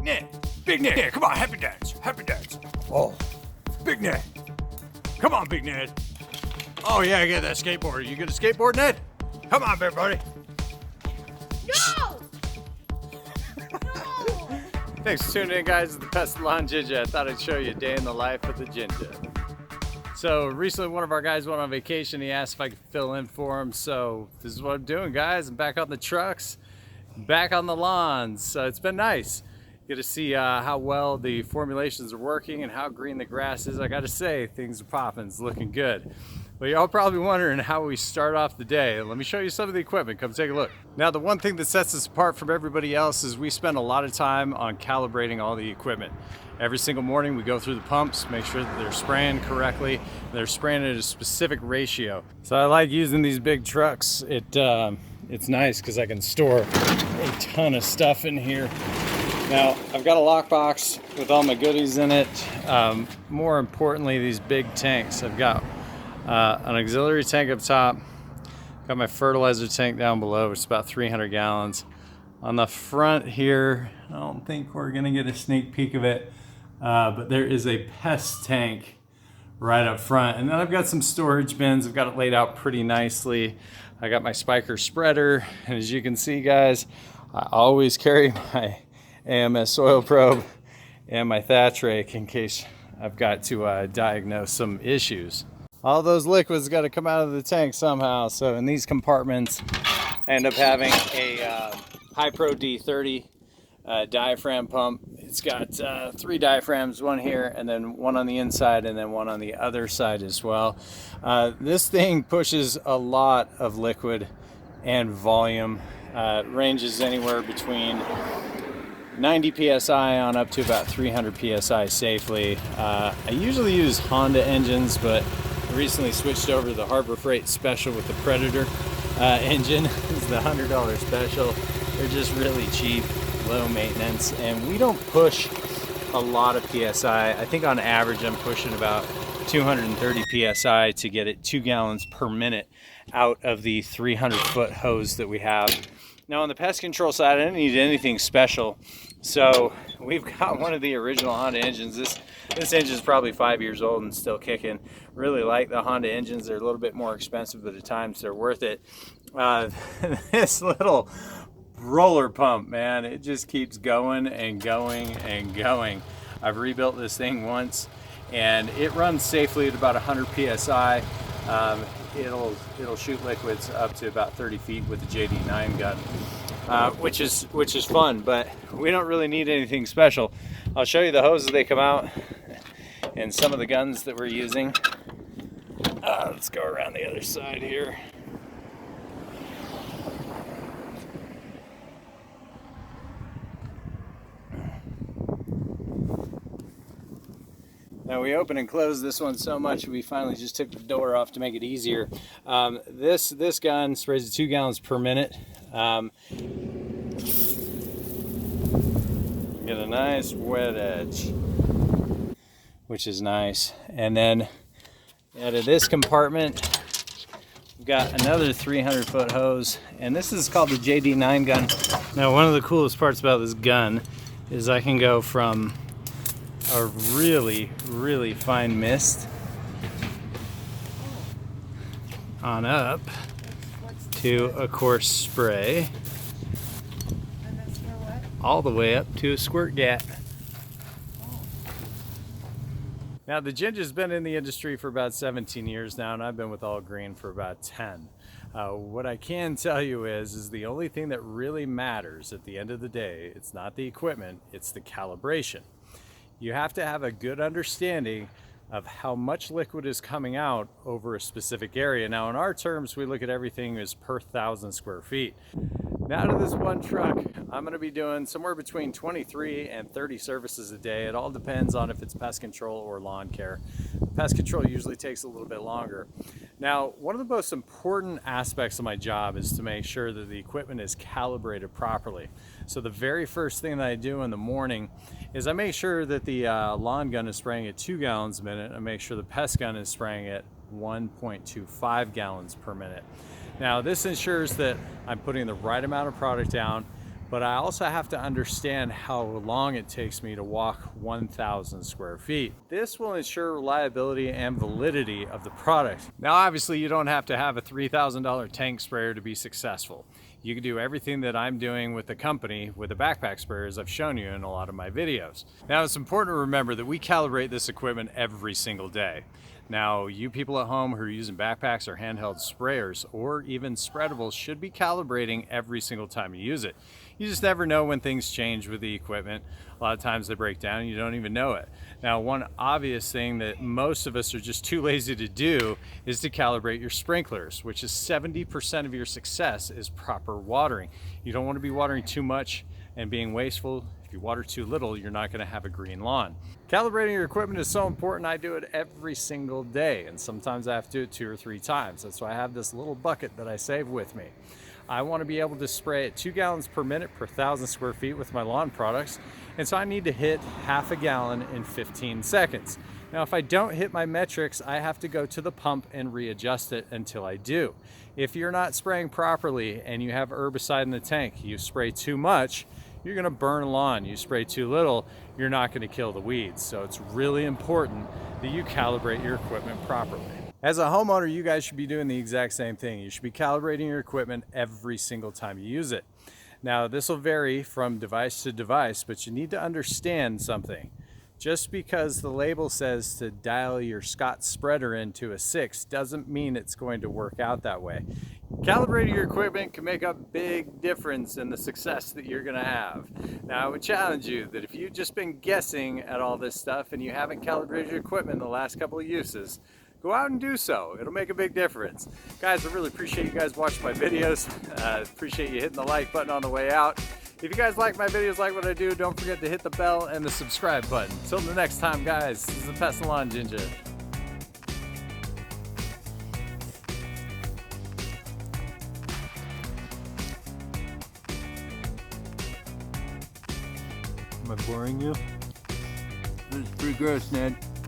Ned, Big Ned, come on, happy dance. Oh, Big Ned. Come on, Big Ned. Oh yeah, I got that skateboard. You get a skateboard, Ned? Come on, everybody. No! Thanks for tuning in, guys, to the Pest Lawn Ginja. I thought I'd show you a day in the life of the Ginja. So recently one of our guys went on vacation. He asked if I could fill in for him. So this is what I'm doing, guys. I'm back on the trucks, back on the lawns. So it's been nice. Get to see how well the formulations are working and how green the grass is. I got to say, things are popping. It's looking good. But y'all probably wondering how we start off the day. Let me show you some of the equipment. Come take a look. Now, the one thing that sets us apart from everybody else is we spend a lot of time on calibrating all the equipment. Every single morning we go through the pumps, make sure that they're spraying correctly. They're spraying at a specific ratio. So I like using these big trucks. It's nice because I can store a ton of stuff in here. Now, I've got a lockbox with all my goodies in it. More importantly, these big tanks. I've got an auxiliary tank up top, got my fertilizer tank down below, which is about 300 gallons. On the front here, I don't think we're gonna get a sneak peek of it, but there is a pest tank right up front. And then I've got some storage bins. I've got it laid out pretty nicely. I got my Spyker spreader, and as you can see, guys, I always carry my AMS soil probe and my Thatch Rake in case I've got to diagnose some issues. All those liquids got to come out of the tank somehow. So in these compartments, I end up having a Hypro D30 diaphragm pump. It's got 3 diaphragms, one here and then one on the inside and then one on the other side as well. This thing pushes a lot of liquid and volume. Ranges anywhere between 90 psi on up to about 300 psi safely. I usually use Honda engines, but I recently switched over to the Harbor Freight Special with the Predator engine. It's the $100 special. They're just really cheap, low maintenance, and we don't push a lot of psi. I think on average I'm pushing about 230 psi to get it 2 gallons per minute out of the 300-foot hose that we have. Now on the pest control side, I didn't need anything special. So we've got one of the original Honda engines. This engine is probably 5 years old and still kicking. Really like the Honda engines. They're a little bit more expensive, but at times they're worth it. This little roller pump, man, it just keeps going and going and going. I've rebuilt this thing once and it runs safely at about 100 psi. It'll shoot liquids up to about 30 feet with the JD9 gun, which is fun, but we don't really need anything special. I'll show you the hoses they come out and some of the guns that we're using. Let's go around the other side here. Now we open and close this one so much we finally just took the door off to make it easier. This gun sprays at 2 gallons per minute. Get a nice wet edge, which is nice. And then out of this compartment, we've got another 300-foot hose, and this is called the JD9 gun. Now one of the coolest parts about this gun is I can go from a really, really fine mist on up to a coarse spray, all the way up to a squirt gat. Now the Ginja's been in the industry for about 17 years now, and I've been with All Green for about 10. What I can tell you is the only thing that really matters at the end of the day, it's not the equipment, it's the calibration. You have to have a good understanding of how much liquid is coming out over a specific area. Now in our terms, we look at everything as per 1,000 square feet. Now to this one truck, I'm gonna be doing somewhere between 23 and 30 services a day. It all depends on if it's pest control or lawn care. Pest control usually takes a little bit longer. Now, one of the most important aspects of my job is to make sure that the equipment is calibrated properly. So the very first thing that I do in the morning is I make sure that the lawn gun is spraying at 2 gallons a minute. I make sure the pest gun is spraying at 1.25 gallons per minute. Now this ensures that I'm putting the right amount of product down, but I also have to understand how long it takes me to walk 1,000 square feet. This will ensure reliability and validity of the product. Now, obviously, you don't have to have a $3,000 tank sprayer to be successful. You can do everything that I'm doing with the company with the backpack sprayers I've shown you in a lot of my videos. Now, it's important to remember that we calibrate this equipment every single day. Now, you people at home who are using backpacks or handheld sprayers or even spreadables should be calibrating every single time you use it. You just never know when things change with the equipment. A lot of times they break down and you don't even know it. Now, one obvious thing that most of us are just too lazy to do is to calibrate your sprinklers, which is 70% of your success is proper watering. You don't want to be watering too much and being wasteful. If you water too little, you're not going to have a green lawn. Calibrating your equipment is so important. I do it every single day, and sometimes I have to do it 2 or 3 times. That's why I have this little bucket that I save with me. I want to be able to spray at 2 gallons per minute per 1,000 square feet with my lawn products, and so I need to hit half a gallon in 15 seconds. Now, if I don't hit my metrics, I have to go to the pump and readjust it until I do. If you're not spraying properly and you have herbicide in the tank, you spray too much, you're going to burn lawn. You spray too little, you're not going to kill the weeds. So it's really important that you calibrate your equipment properly. As a homeowner, you guys should be doing the exact same thing. You should be calibrating your equipment every single time you use it. Now, this will vary from device to device, but you need to understand something. Just because the label says to dial your Scott spreader into a 6 doesn't mean it's going to work out that way. Calibrating your equipment can make a big difference in the success that you're going to have. Now, I would challenge you that if you've just been guessing at all this stuff and you haven't calibrated your equipment in the last couple of uses, go out and do so. It'll make a big difference. Guys, I really appreciate you guys watching my videos. Appreciate you hitting the like button on the way out. If you guys like my videos, like what I do, don't forget to hit the bell and the subscribe button. Until the next time, guys, this is the Pest and Lawn Ginja. Am I boring you? This is pretty gross, Ned.